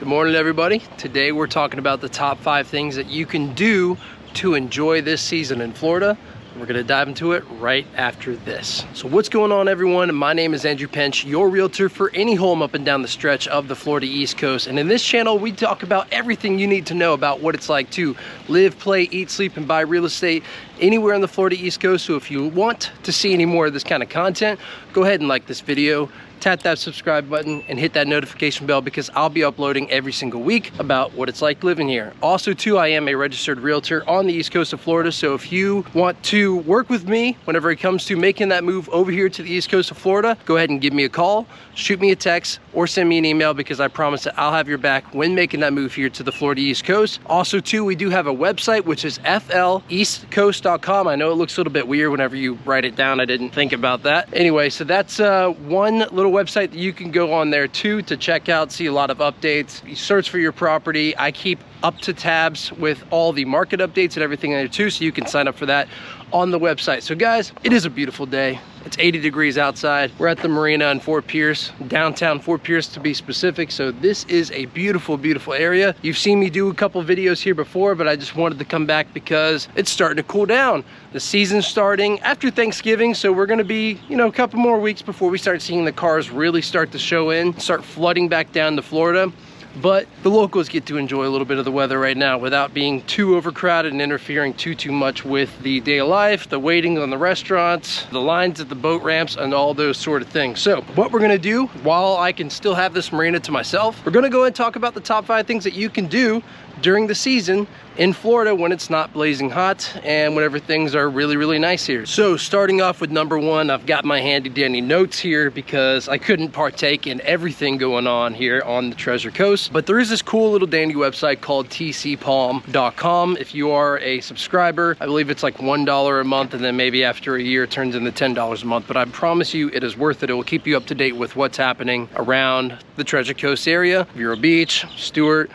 Good morning, everybody. Today we're talking about the top 5 things that you can do to enjoy this season in Florida. We're gonna dive into it right after this. So what's going on, everyone? My name is Andrew Pench, your realtor for any home up and down the stretch of the Florida East Coast. And in this channel, we talk about everything you need to know about what it's like to live, play, eat, sleep, and buy real estate anywhere on the Florida East Coast. So if you want to see any more of this kind of content, go ahead and like this video, tap that subscribe button and hit that notification bell, because I'll be uploading every single week about what it's like living here. Also too, I am a registered realtor on the East Coast of Florida. So if you want to work with me whenever it comes to making that move over here to the East Coast of Florida, go ahead and give me a call, shoot me a text, or send me an email, because I promise that I'll have your back when making that move here to the Florida East Coast. Also too, we do have a website, which is fleastcoast.com. I know it looks a little bit weird whenever you write it down. I didn't think about that. Anyway, so that's one little website that you can go on there too to check out, see a lot of updates. You search for your property. I keep up to tabs with all the market updates and everything there too, so you can sign up for that on the website. So guys, it is a beautiful day. It's 80 degrees outside. We're at the marina in Fort Pierce, downtown Fort Pierce to be specific. So this is a beautiful, beautiful area. You've seen me do a couple videos here before, but I just wanted to come back because it's starting to cool down. The season's starting after Thanksgiving, so we're gonna be, a couple more weeks before we start seeing the cars really start to show in, start flooding back down to Florida. But the locals get to enjoy a little bit of the weather right now without being too overcrowded and interfering too much with the day of life, the waiting on the restaurants, the lines at the boat ramps, and all those sort of things. So what we're gonna do, while I can still have this marina to myself, we're gonna go and talk about the top 5 things that you can do during the season in Florida when it's not blazing hot and whenever things are really, really nice here. So starting off with number 1, I've got my handy dandy notes here because I couldn't partake in everything going on here on the Treasure Coast. But there is this cool little dandy website called TCPalmcom. If you are a subscriber, I believe it's like $1 a month, and then maybe after a year it turns into $10 a month. But I promise you it is worth it. It will keep you up to date with what's happening around the Treasure Coast area, Vero Beach, Stewart,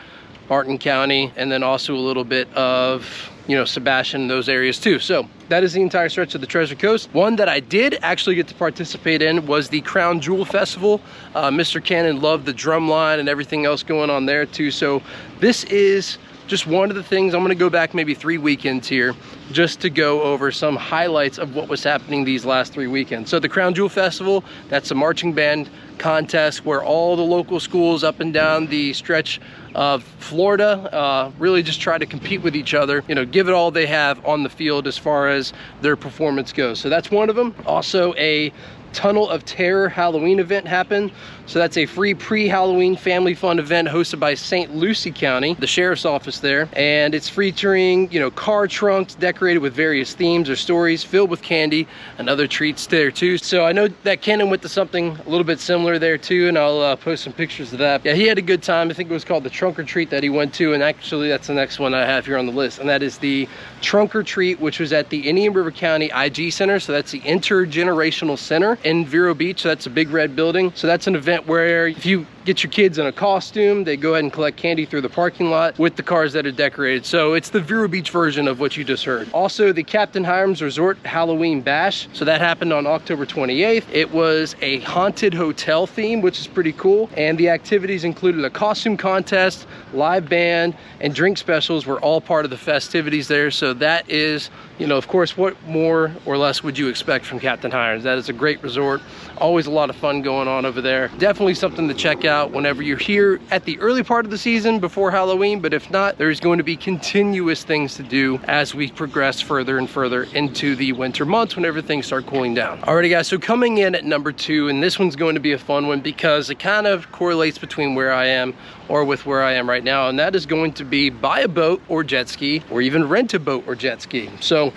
Martin County, and then also a little bit of, Sebastian, those areas too. So that is the entire stretch of the Treasure Coast. One that I did actually get to participate in was the Crown Jewel Festival. Mr. Cannon loved the drum line and everything else going on there too. So this is just one of the things. I'm gonna go back maybe 3 weekends here just to go over some highlights of what was happening these last 3 weekends. So the Crown Jewel Festival, that's a marching band contest where all the local schools up and down the stretch of Florida really just try to compete with each other, give it all they have on the field as far as their performance goes. So that's one of them. Also, a Tunnel of Terror Halloween event happened. So that's a free pre-Halloween family fun event hosted by St. Lucie County, the sheriff's office there. And it's featuring, car trunks decorated with various themes or stories, filled with candy and other treats there too. So I know that Kenan went to something a little bit similar there too, and I'll post some pictures of that. Yeah, he had a good time. I think it was called the Trunk or Treat that he went to, and actually that's the next one I have here on the list, and that is the Trunk or Treat, which was at the Indian River County IG Center. So that's the Intergenerational Center in Vero Beach. So that's a big red building. So that's an event where if you get your kids in a costume, they go ahead and collect candy through the parking lot with the cars that are decorated. So it's the Vero Beach version of what you just heard. Also, the Captain Hiram's Resort Halloween Bash. So that happened on October 28th. It was a haunted hotel theme, which is pretty cool. And the activities included a costume contest, live band, and drink specials were all part of the festivities there. So that is, of course, what more or less would you expect from Captain Hiram's? That is a great resort. Always a lot of fun going on over there. Definitely something to check out whenever you're here at the early part of the season before Halloween. But if not, there's going to be continuous things to do as we progress further and further into the winter months whenever things start cooling down. Alrighty guys, so coming in at number 2, and this one's going to be a fun one because it kind of correlates between where I am or with where I am right now, and that is going to be buy a boat or jet ski, or even rent a boat or jet ski. So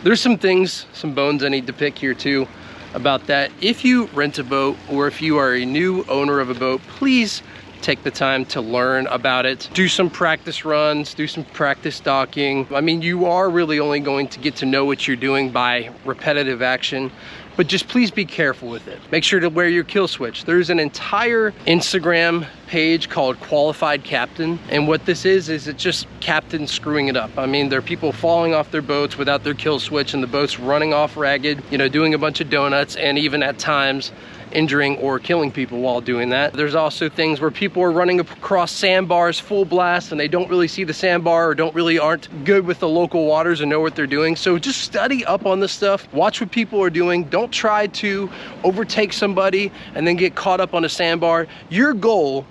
there's some things, some bones I need to pick here too about that. If you rent a boat or if you are a new owner of a boat, please take the time to learn about it. Do some practice runs, do some practice docking. I mean, you are really only going to get to know what you're doing by repetitive action. but just please be careful with it. Make sure to wear your kill switch. There's an entire Instagram page called Qualified Captain, and what this is it's just captains screwing it up. I mean, there are people falling off their boats without their kill switch and the boat's running off ragged, you know, doing a bunch of donuts, and even at times injuring or killing people while doing that. There's also things where people are running across sandbars full blast and they don't really see the sandbar or aren't good with the local waters and know what they're doing. So just study up on this stuff, watch what people are doing. Don't try to overtake somebody and then get caught up on a sandbar. Your goal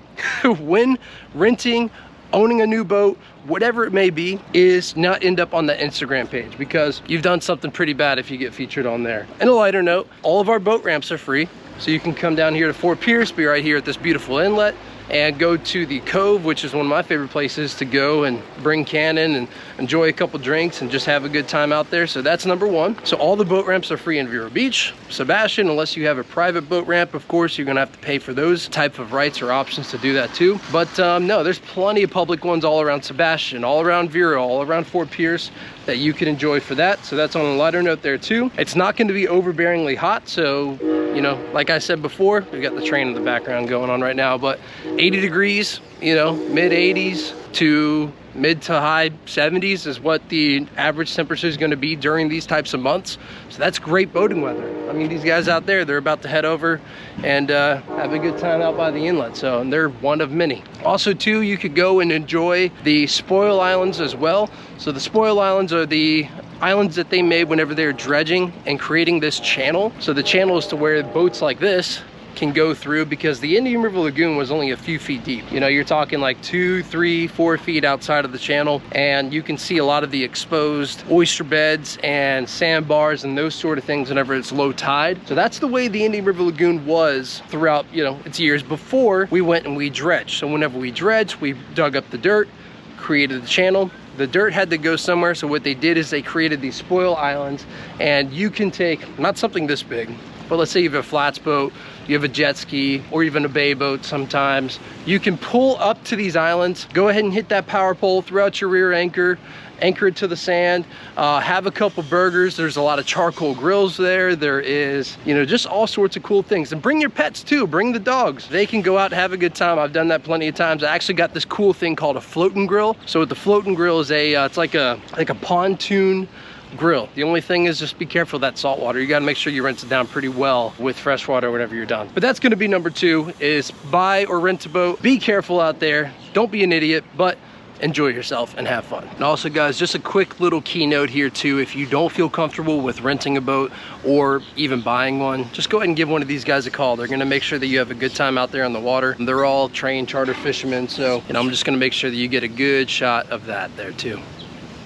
when renting, owning a new boat, whatever it may be, is not end up on the Instagram page, because you've done something pretty bad if you get featured on there. And a lighter note, all of our boat ramps are free. So you can come down here to Fort Pierce, be right here at this beautiful inlet, and go to the Cove, which is one of my favorite places to go and bring Cannon and enjoy a couple drinks and just have a good time out there. So that's number one. So all the boat ramps are free in Vero Beach. Sebastian, unless you have a private boat ramp, of course, you're gonna have to pay for those type of rights or options to do that too. But no, there's plenty of public ones all around Sebastian, all around Vero, all around Fort Pierce that you can enjoy for that. So that's on a lighter note there too. It's not going to be overbearingly hot. So, you know, like I said before, we've got the train in the background going on right now, but 80 degrees, you know, mid 80s to mid to high 70s is what the average temperature is going to be during these types of months. So that's great boating weather. I mean, these guys out there, they're about to head over and have a good time out by the inlet. So, and they're one of many. Also too, you could go and enjoy the Spoil Islands as well. So the Spoil Islands are the islands that they made whenever they're dredging and creating this channel. So the channel is to where boats like this can go through, because the Indian River Lagoon was only a few feet deep. You know, you're talking like 2, 3, 4 feet outside of the channel, and you can see a lot of the exposed oyster beds and sandbars and those sort of things whenever it's low tide. So that's the way the Indian River Lagoon was throughout, you know, its years before we went and we dredged. So whenever we dredged, we dug up the dirt, created the channel. The dirt had to go somewhere, so what they did is they created these Spoil Islands, and you can take, not something this big, but let's say you have a flats boat, you have a jet ski, or even a bay boat sometimes. You can pull up to these islands, go ahead and hit that power pole, throw out your rear anchor, anchor it to the sand, have a couple burgers. There's a lot of charcoal grills there. There is, you know, just all sorts of cool things. And bring your pets too, bring the dogs. They can go out and have a good time. I've done that plenty of times. I actually got this cool thing called a floating grill. So what the floating grill is it's like a pontoon grill. The only thing is just be careful of that salt water. You got to make sure you rinse it down pretty well with fresh water whenever you're done. But that's going to be number two, is buy or rent a boat. Be careful out there. Don't be an idiot, but enjoy yourself and have fun. And also guys, just a quick little keynote here too. If you don't feel comfortable with renting a boat or even buying one, just go ahead and give one of these guys a call. They're gonna make sure that you have a good time out there on the water. They're all trained charter fishermen. So, and I'm just gonna make sure that you get a good shot of that there too.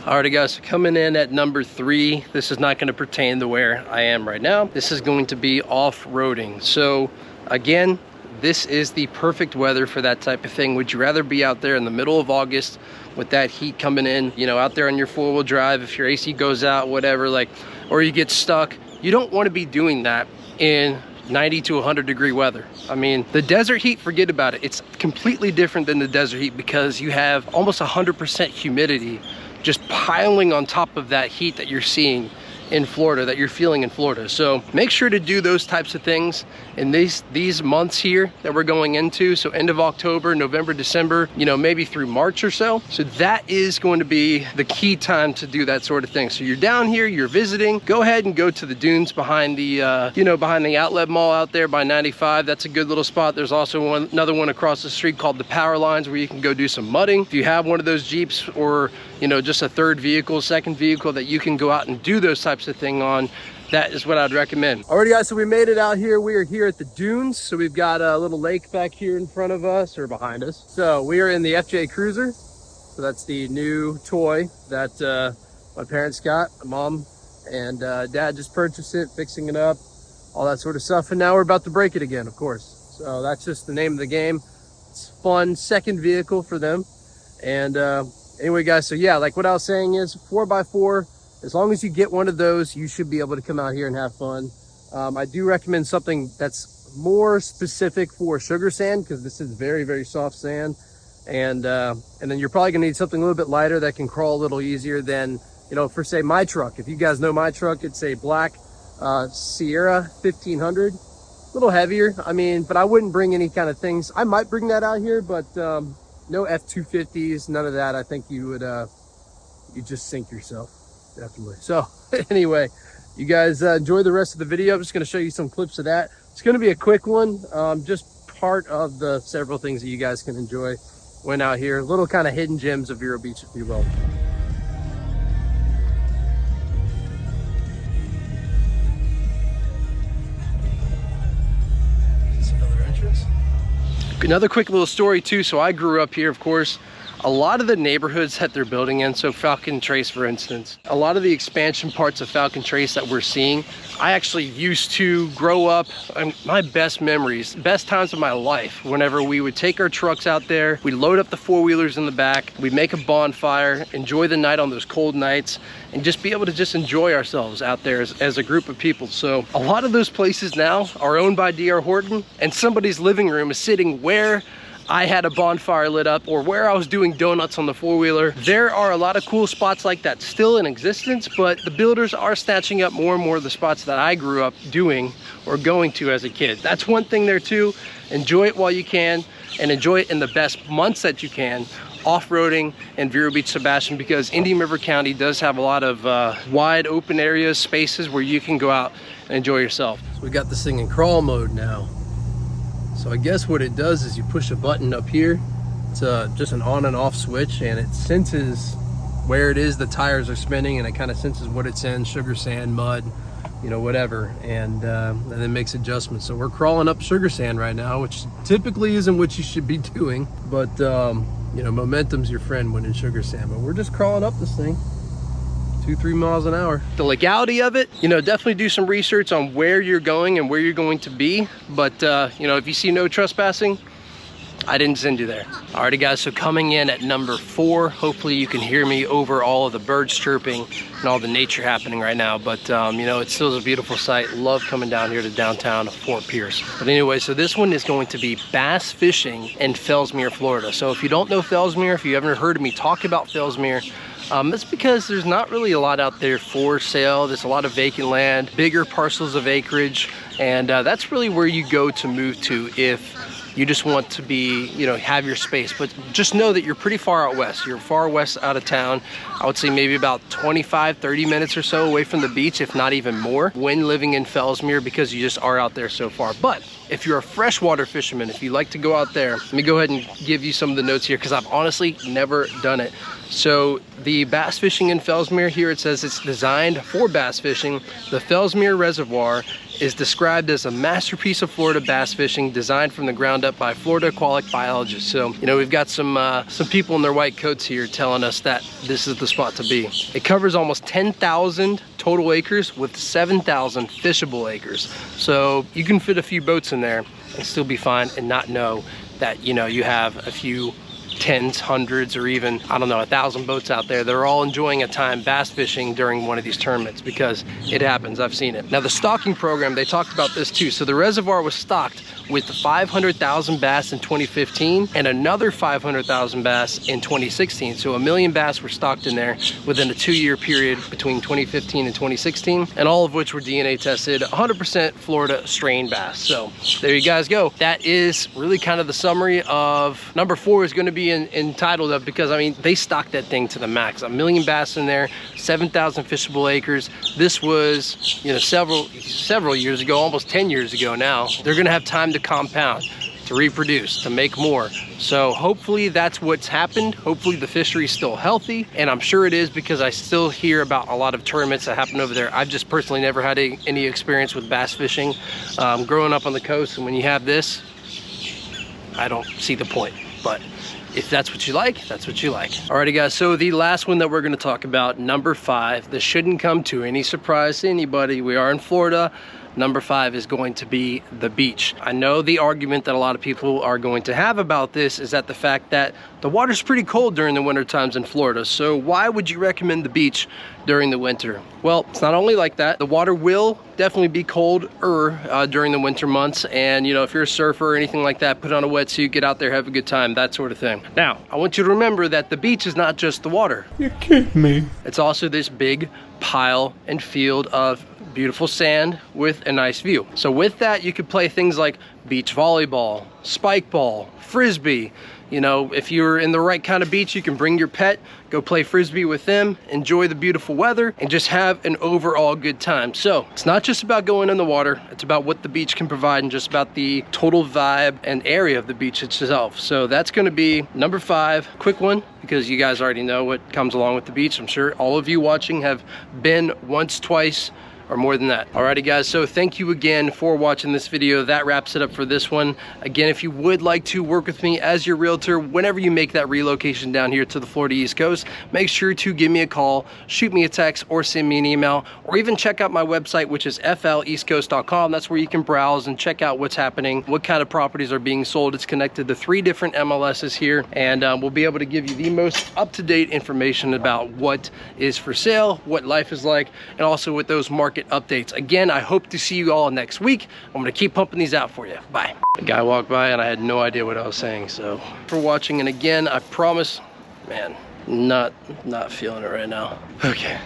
Alrighty guys, coming in at number 3, this is not going to pertain to where I am right now. This is going to be off-roading. So again, this is the perfect weather for that type of thing. Would you rather be out there in the middle of August with that heat coming in, you know, out there on your 4-wheel drive, if your AC goes out, whatever, like, or you get stuck? You don't want to be doing that in 90 to 100 degree weather. I mean, the desert heat, forget about it. It's completely different than the desert heat, because you have almost 100% humidity just piling on top of that heat that you're seeing in Florida, that you're feeling in Florida. So make sure to do those types of things in these months here that we're going into. So end of October, November, December, you know, maybe through March or so. So that is going to be the key time to do that sort of thing. So you're down here, you're visiting, go ahead and go to the dunes behind the, you know, behind the outlet mall out there by 95. That's a good little spot. There's also another one across the street called the Power Lines, where you can go do some mudding. If you have one of those Jeeps, or, you know, just a third vehicle, second vehicle that you can go out and do those types of thing on, that is what I'd recommend. Alrighty guys, so we made it out here. We are here at the dunes. So we've got a little lake back here in front of us, or behind us. So we are in the FJ Cruiser. So that's the new toy that my parents got. Mom and dad just purchased it, fixing it up, all that sort of stuff. And now we're about to break it again, of course. So that's just the name of the game. It's fun, second vehicle for them. And anyway guys, so yeah, like what I was saying is 4x4, as long as you get one of those, you should be able to come out here and have fun. I do recommend something that's more specific for sugar sand, because this is very, very soft sand. And then you're probably gonna need something a little bit lighter that can crawl a little easier than, you know, for say my truck. If you guys know my truck, it's a black Sierra 1500, a little heavier. I mean, but I wouldn't bring any kind of things. I might bring that out here, but no F-250s, none of that. I think you would, you just sink yourself, definitely. So anyway, you guys enjoy the rest of the video. I'm just gonna show you some clips of that. It's going to be a quick one, just part of the several things that you guys can enjoy when out here. Little kind of hidden gems of Vero Beach, if you will. Is another entrance? Another quick little story too. So I grew up here, of course. A lot of the neighborhoods that they're building in, so Falcon Trace for instance, a lot of the expansion parts of Falcon Trace that we're seeing, I actually used to grow up, my best memories, best times of my life, whenever we would take our trucks out there, we'd load up the four-wheelers in the back, we'd make a bonfire, enjoy the night on those cold nights, and just be able to just enjoy ourselves out there as a group of people. So a lot of those places now are owned by D.R. Horton, and somebody's living room is sitting where I had a bonfire lit up or where I was doing donuts on the four-wheeler. There are a lot of cool spots like that still in existence, but the builders are snatching up more and more of the spots that I grew up doing or going to as a kid. That's one thing there too. Enjoy it while you can, and enjoy it in the best months that you can. Off-roading in Vero Beach, Sebastian, because Indian River County does have a lot of wide open areas, spaces where you can go out and enjoy yourself. So we got this thing in crawl mode now. So I guess what it does is you push a button up here. It's just an on and off switch, and it senses where it is the tires are spinning, and it kind of senses what it's in, sugar, sand, mud, you know, whatever, and then makes adjustments. So we're crawling up sugar sand right now, which typically isn't what you should be doing, but you know, momentum's your friend when in sugar sand. But we're just crawling up this thing. 2-3 miles an hour. The legality of it, you know, definitely do some research on where you're going and where you're going to be. But, you know, if you see no trespassing, I didn't send you there. Alrighty guys, so coming in at number 4, hopefully you can hear me over all of the birds chirping and all the nature happening right now. But, you know, it still is a beautiful sight. Love coming down here to downtown Fort Pierce. But anyway, so this one is going to be bass fishing in Fellsmere, Florida. So if you don't know Fellsmere, if you haven't heard me talk about Fellsmere, that's because there's not really a lot out there for sale. There's a lot of vacant land, bigger parcels of acreage, and that's really where you go to move to if you just want to be, you know, have your space. But just know that you're pretty far out west. You're far west out of town. I would say maybe about 25-30 minutes or so away from the beach, if not even more, when living in Fellsmere, because you just are out there so far. But if you're a freshwater fisherman, if you like to go out there, let me go ahead and give you some of the notes here, because I've honestly never done it. So the bass fishing in Fellsmere, here it says it's designed for bass fishing. The Fellsmere Reservoir is described as a masterpiece of Florida bass fishing, designed from the ground up by Florida aquatic biologists. So, you know, we've got some people in their white coats here telling us that this is the spot to be. It covers almost 10,000 total acres with 7,000 fishable acres. So you can fit a few boats in there and still be fine and not know that, you know, you have a few tens, hundreds, or even, I don't know, 1,000 boats out there. They're all enjoying a time bass fishing during one of these tournaments, because it happens. I've seen it. Now the stocking program, they talked about this too. So the reservoir was stocked with 500,000 bass in 2015 and another 500,000 bass in 2016. So 1 million bass were stocked in there within a 2-year period between 2015 and 2016, and all of which were DNA tested 100% Florida strain bass. So there you guys go. That is really kind of the summary of number 4 is going to be entitled of, because I mean, they stocked that thing to the max. 1 million bass in there, 7,000 fishable acres. This was, you know, several years ago, almost 10 years ago now. They're going to have time to compound, to reproduce, to make more. So hopefully that's what's happened. Hopefully the fishery is still healthy, and I'm sure it is, because I still hear about a lot of tournaments that happen over there. I've just personally never had any experience with bass fishing growing up on the coast, and when you have this, I don't see the point. But if that's what you like, that's what you like. Alrighty guys, so the last one that we're gonna talk about, number 5, this shouldn't come to any surprise to anybody. We are in Florida. Number 5 is going to be the beach. I know the argument that a lot of people are going to have about this is that the fact that the water's pretty cold during the winter times in Florida. So why would you recommend the beach during the winter? Well, it's not only like that. The water will definitely be colder during the winter months. And you know, if you're a surfer or anything like that, put on a wetsuit, get out there, have a good time, that sort of thing. Now, I want you to remember that the beach is not just the water. You're kidding me. It's also this big pile and field of beautiful sand with a nice view. So with that, you could play things like beach volleyball, spike ball, frisbee. You know, if you're in the right kind of beach, you can bring your pet, go play Frisbee with them, enjoy the beautiful weather, and just have an overall good time. So it's not just about going in the water, it's about what the beach can provide and just about the total vibe and area of the beach itself. So that's gonna be number 5, quick one, because you guys already know what comes along with the beach. I'm sure all of you watching have been once, twice, or more than that. Alrighty guys, so thank you again for watching this video. That wraps it up for this one. Again, if you would like to work with me as your realtor whenever you make that relocation down here to the Florida East Coast, make sure to give me a call, shoot me a text, or send me an email, or even check out my website, which is fleastcoast.com. That's where you can browse and check out what's happening, what kind of properties are being sold. It's connected to 3 different MLSs here, and we'll be able to give you the most up-to-date information about what is for sale, what life is like, and also with those market updates. Again, I hope to see you all next week. I'm gonna keep pumping these out for you. Bye. A guy walked by and I had no idea what I was saying, so for watching. And again, I promise, man, not feeling it right now. Okay.